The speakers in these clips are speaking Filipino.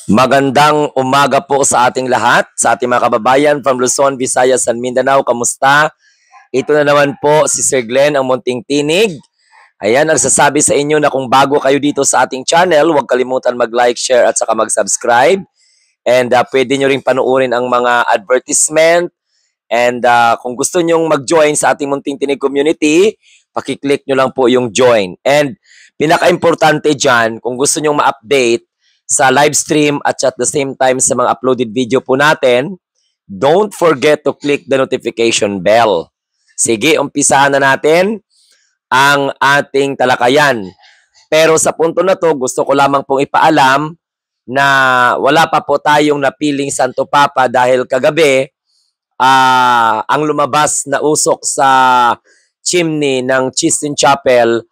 Magandang umaga po sa ating lahat, sa ating mga kababayan from Luzon, Visayas, and Mindanao. Kamusta? Ito na naman po si Sir Glenn, ang Munting Tinig. Ayan, nagsasabi sa inyo na kung bago kayo dito sa ating channel, huwag kalimutan mag-like, share, at saka mag-subscribe. And pwede nyo rin panuorin ang mga advertisement. And kung gusto nyong mag-join sa ating Munting Tinig community, pakiclick nyo lang po yung join. And pinaka-importante dyan, kung gusto nyong ma-update sa live stream at the same time sa mga uploaded video po natin, don't forget to click the notification bell. Sige, umpisahan na natin ang ating talakayan. Pero sa punto na to, gusto ko lamang pong ipaalam na wala pa po tayong napiling Santo Papa dahil kagabi, ang lumabas na usok sa chimney ng Sistine Chapel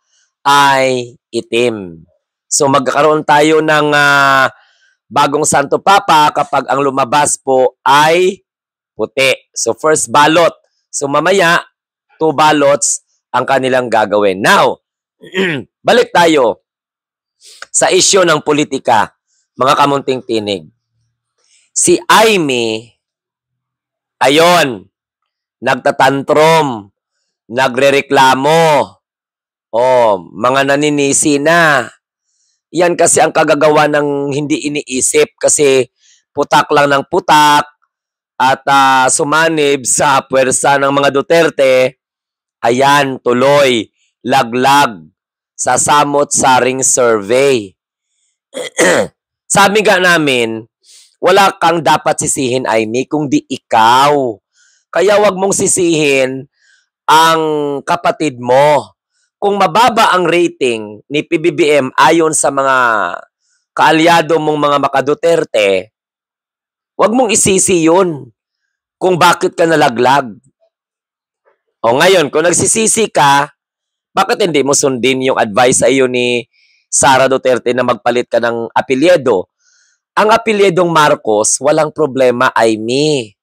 ay itim. So magkakaroon tayo ng bagong Santo Papa kapag ang lumabas po ay puti. So first ballot. So mamaya, 2 ballots ang kanilang gagawin. Now, balik tayo sa issue ng politika, mga kamunting tinig. Si Aimee, ayon, nagtatantrum, nagrereklamo, mga naninisi na. Yan kasi ang kagagawa ng hindi iniisip kasi putak lang ng putak at sumanib sa puwersa ng mga Duterte. Ayan, tuloy, laglag, sasamot-saring survey. Sabi nga namin, wala kang dapat sisihin, Aimee, kung di ikaw. Kaya wag mong sisihin ang kapatid mo. Kung mababa ang rating ni PBBM ayon sa mga kaalyado mong mga maka-Duterte, wag mong isisi yun kung bakit ka nalaglag. O ngayon, kung nagsisisi ka, bakit hindi mo sundin yung advice sa iyo ni Sara Duterte na magpalit ka ng apelyido? Ang apelyedong Marcos, walang problema, Aimee.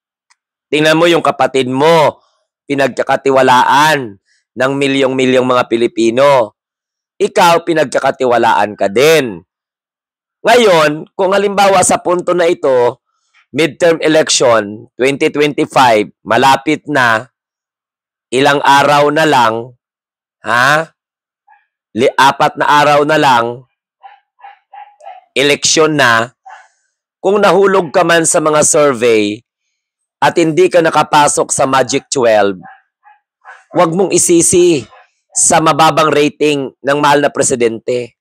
Tingnan mo yung kapatid mo, pinagkakatiwalaan ng milyong-milyong mga Pilipino. Ikaw, pinagkakatiwalaan ka din. Ngayon, kung halimbawa sa punto na ito, midterm election 2025, malapit na, ilang araw na lang, 4 na araw na lang, eleksyon na, kung nahulog ka man sa mga survey at hindi ka nakapasok sa Magic 12, huwag mong isisi sa mababang rating ng mahal na presidente.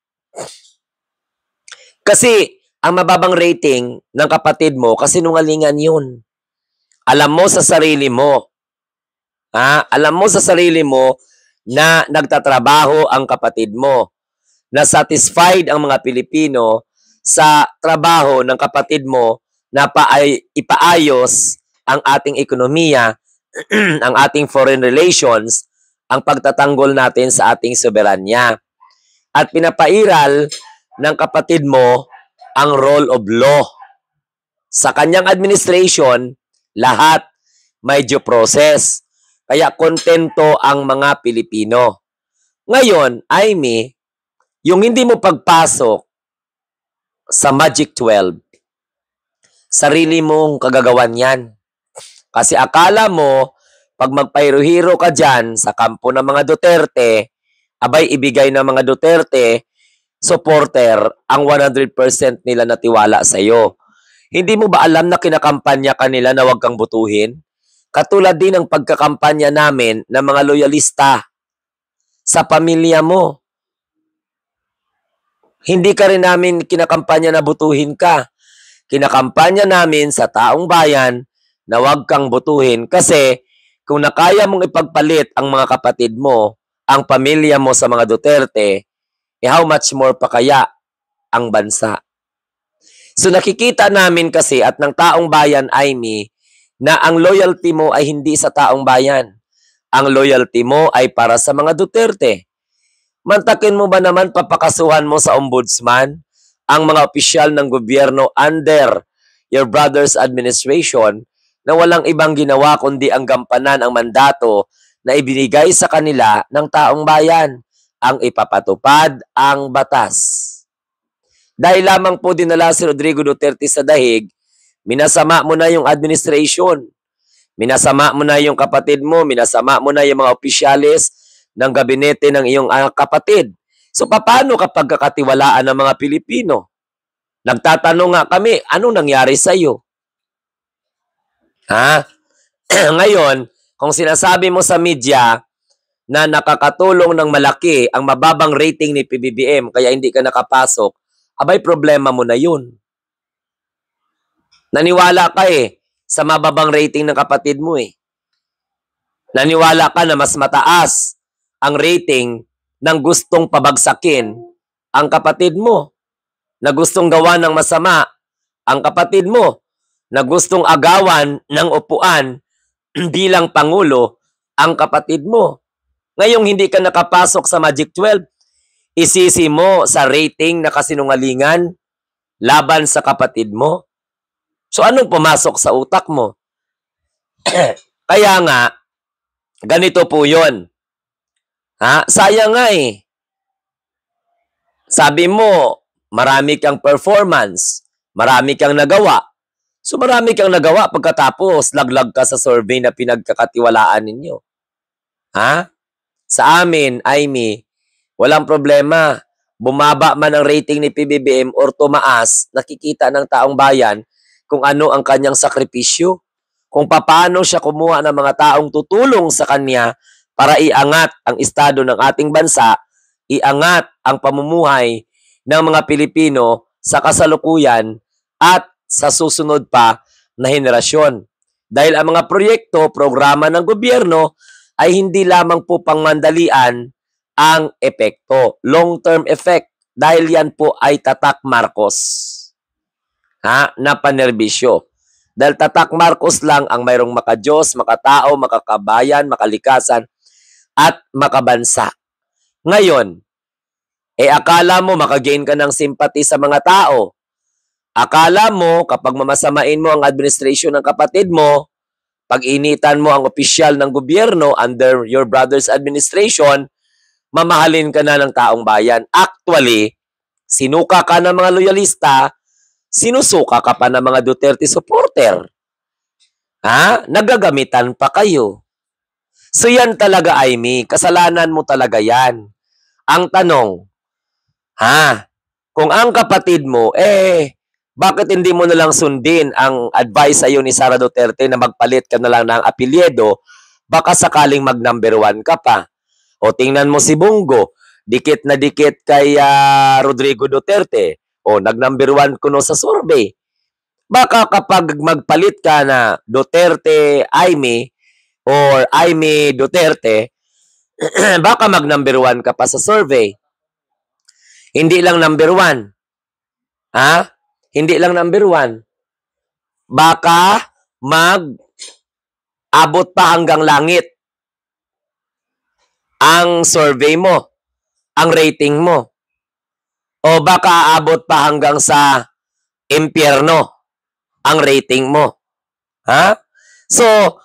Kasi ang mababang rating ng kapatid mo, kasinungalingan yun. Alam mo sa sarili mo. Alam mo sa sarili mo na nagtatrabaho ang kapatid mo. Na satisfied ang mga Pilipino sa trabaho ng kapatid mo na ipaayos ang ating ekonomiya, ang ating foreign relations, ang pagtatanggol natin sa ating soberanya. At pinapairal ng kapatid mo ang rule of law. Sa kanyang administration, lahat may due process. Kaya kontento ang mga Pilipino. Ngayon, Aimee, yung hindi mo pagpasok sa Magic 12, sarili mong kagagawan yan. Kasi akala mo, pag magpahiro-hiro ka dyan sa kampo ng mga Duterte, abay ibigay ng mga Duterte, supporter, ang 100% nila na tiwala sa'yo. Hindi mo ba alam na kinakampanya ka nila na huwag kang butuhin? Katulad din ng pagkakampanya namin ng mga loyalista sa pamilya mo. Hindi ka rin namin kinakampanya na butuhin ka. Kinakampanya namin sa taong bayan na huwag kang butuhin kasi kung nakaya mong ipagpalit ang mga kapatid mo, ang pamilya mo sa mga Duterte, how much more pa kaya ang bansa? So nakikita namin kasi at ng taong bayan, Aimee, na ang loyalty mo ay hindi sa taong bayan. Ang loyalty mo ay para sa mga Duterte. Mantakin mo ba naman papakasuhan mo sa ombudsman ang mga opisyal ng gobyerno under your brother's administration na walang ibang ginawa kundi ang gampanan ang mandato na ibinigay sa kanila ng taong bayan, ang ipapatupad ang batas. Dahil lamang po dinala si Rodrigo Duterte sa dahig, minasama mo na yung administration. Minasama mo na yung kapatid mo, minasama mo na yung mga opisyalis ng gabinete ng iyong kapatid. So paano kapag kakatiwalaan ng mga Pilipino? Nagtatanong nga kami, anong nangyari sa iyo? Ha? Ngayon, kung sinasabi mo sa media na nakakatulong ng malaki ang mababang rating ni PBBM kaya hindi ka nakapasok, abay problema mo na yun. Naniwala ka sa mababang rating ng kapatid mo Naniwala ka na mas mataas ang rating ng gustong pabagsakin ang kapatid mo, na gustong gawa ng masama ang kapatid mo, na gustong agawan ng upuan bilang Pangulo ang kapatid mo. Ngayong hindi ka nakapasok sa Magic 12, isisi mo sa rating na kasinungalingan laban sa kapatid mo? So anong pumasok sa utak mo? Kaya nga, ganito po yun. Sayang nga Sabi mo, marami kang performance, marami kang nagawa. So marami kang nagawa pagkatapos laglag ka sa survey na pinagkakatiwalaan ninyo. Sa amin, Aimee, walang problema. Bumaba man ang rating ni PBBM or tumaas, nakikita ng taong bayan kung ano ang kanyang sakripisyo. Kung paano siya kumuha ng mga taong tutulong sa kanya para iangat ang estado ng ating bansa, iangat ang pamumuhay ng mga Pilipino sa kasalukuyan at sa susunod pa na henerasyon. Dahil ang mga proyekto, programa ng gobyerno ay hindi lamang po pangmandalian ang epekto, long-term effect. Dahil yan po ay tatak Marcos na panerbisyo. Dahil tatak Marcos lang ang mayroong makadiyos, makatao, makakabayan, makalikasan, at makabansa. Ngayon, akala mo makagain ka ng simpati sa mga tao. Akala mo kapag mamasamain mo ang administration ng kapatid mo, pag-initan mo ang opisyal ng gobyerno under your brother's administration, mamahalin ka na ng taong bayan. Actually, sinuka ka ng mga loyalista, sinusuka ka pa ng mga Duterte supporter. Nagagamitan pa kayo. So yan talaga, Aimee. Kasalanan mo talaga yan. Ang tanong, kung ang kapatid mo, bakit hindi mo nalang sundin ang advice sa'yo ni Sara Duterte na magpalit ka na lang ng apelyido, baka sakaling mag-number 1 ka pa. O tingnan mo si Bongo, dikit na dikit kay Rodrigo Duterte. O nag-number 1 kuno sa survey. Baka kapag magpalit ka na Duterte Aimee or Aimee Duterte, baka mag-number 1 ka pa sa survey. Hindi lang number 1. Hindi lang number 1. Baka mag-abot pa hanggang langit ang survey mo, ang rating mo. O baka aabot pa hanggang sa impyerno ang rating mo. So,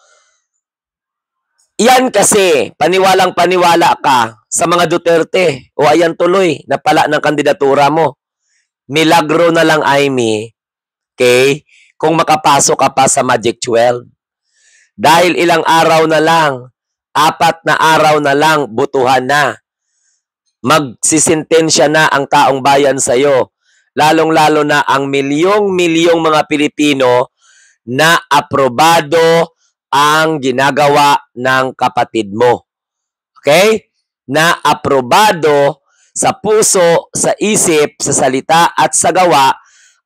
yan kasi, paniwalang-paniwala ka sa mga Duterte. O ayan tuloy, napala ng kandidatura mo. Milagro na lang, Aimee, okay, kung makapasok ka pa sa Magic 12. Dahil ilang araw na lang, 4 na araw na lang, butuhan na. Magsisintensya na ang taong bayan sa'yo. Lalong-lalo na ang milyong-milyong mga Pilipino na aprobado ang ginagawa ng kapatid mo. Okay? Na aprobado sa puso, sa isip, sa salita at sa gawa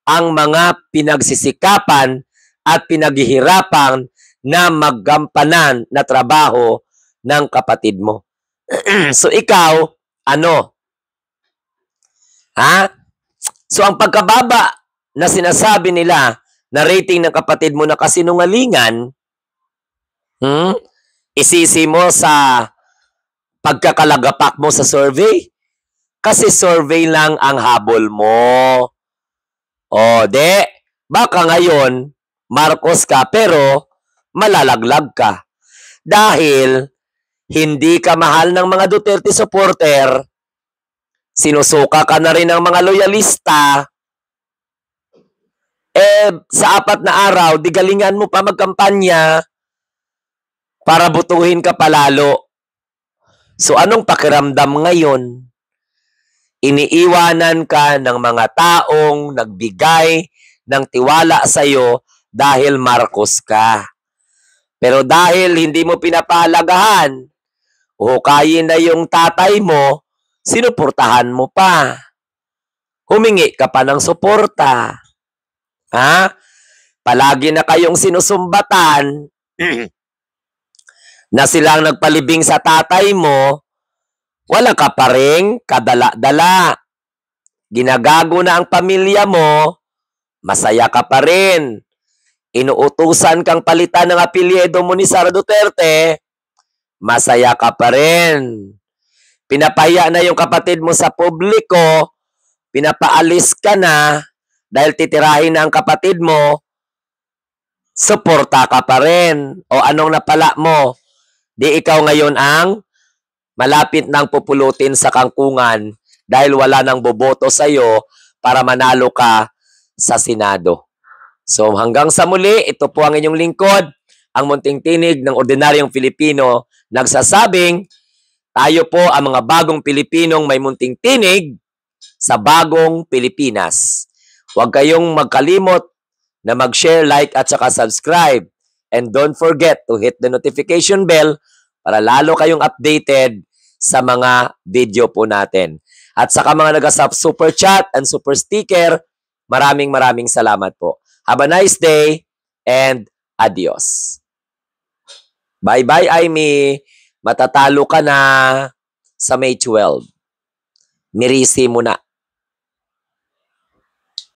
ang mga pinagsisikapan at pinaghihirapan na maggampanan na trabaho ng kapatid mo. So ikaw, ano? So ang pagkababa na sinasabi nila na rating ng kapatid mo na kasinungalingan, isisi mo sa pagkakalagapak mo sa survey? Kasi survey lang ang habol mo. Baka ngayon, Marcos ka pero malalaglag ka. Dahil hindi ka mahal ng mga Duterte supporter, sinusuka ka na rin ng mga loyalista, sa 4 na araw, di galingan mo pa magkampanya para butuhin ka palalo. So anong pakiramdam ngayon? Iniiwanan ka ng mga taong nagbigay ng tiwala sa iyo dahil Marcos ka. Pero dahil hindi mo pinapahalagahan, hukayin na yung tatay mo, sinuportahan mo pa. Humingi ka pa ng suporta. Ha? Palagi na kayong sinusumbatan na silang nagpalibing sa tatay mo, wala ka pa ring kadala-dala. Ginagago na ang pamilya mo, masaya ka pa rin. Inuutusan kang palitan ng apelyido mo ni Sara Duterte, masaya ka pa rin. Pinapahiya na yung kapatid mo sa publiko, pinapaalis ka na dahil titirahin na ang kapatid mo, suporta ka pa rin. O anong napala mo? Di ikaw ngayon ang malapit nang pupulutin sa kangkungan dahil wala nang boboto sa'yo para manalo ka sa Senado. So hanggang sa muli, ito po ang inyong lingkod, ang munting tinig ng ordinaryong Pilipino, nagsasabing, tayo po ang mga bagong Pilipinong may munting tinig sa bagong Pilipinas. Huwag kayong magkalimot na mag-share, like at saka subscribe. And don't forget to hit the notification bell para lalo kayong updated sa mga video po natin. At saka mga nag-super chat and super sticker, maraming salamat po. Have a nice day and adios. Bye-bye, Aimee. Matatalo ka na sa May 12. Mirisi mo na.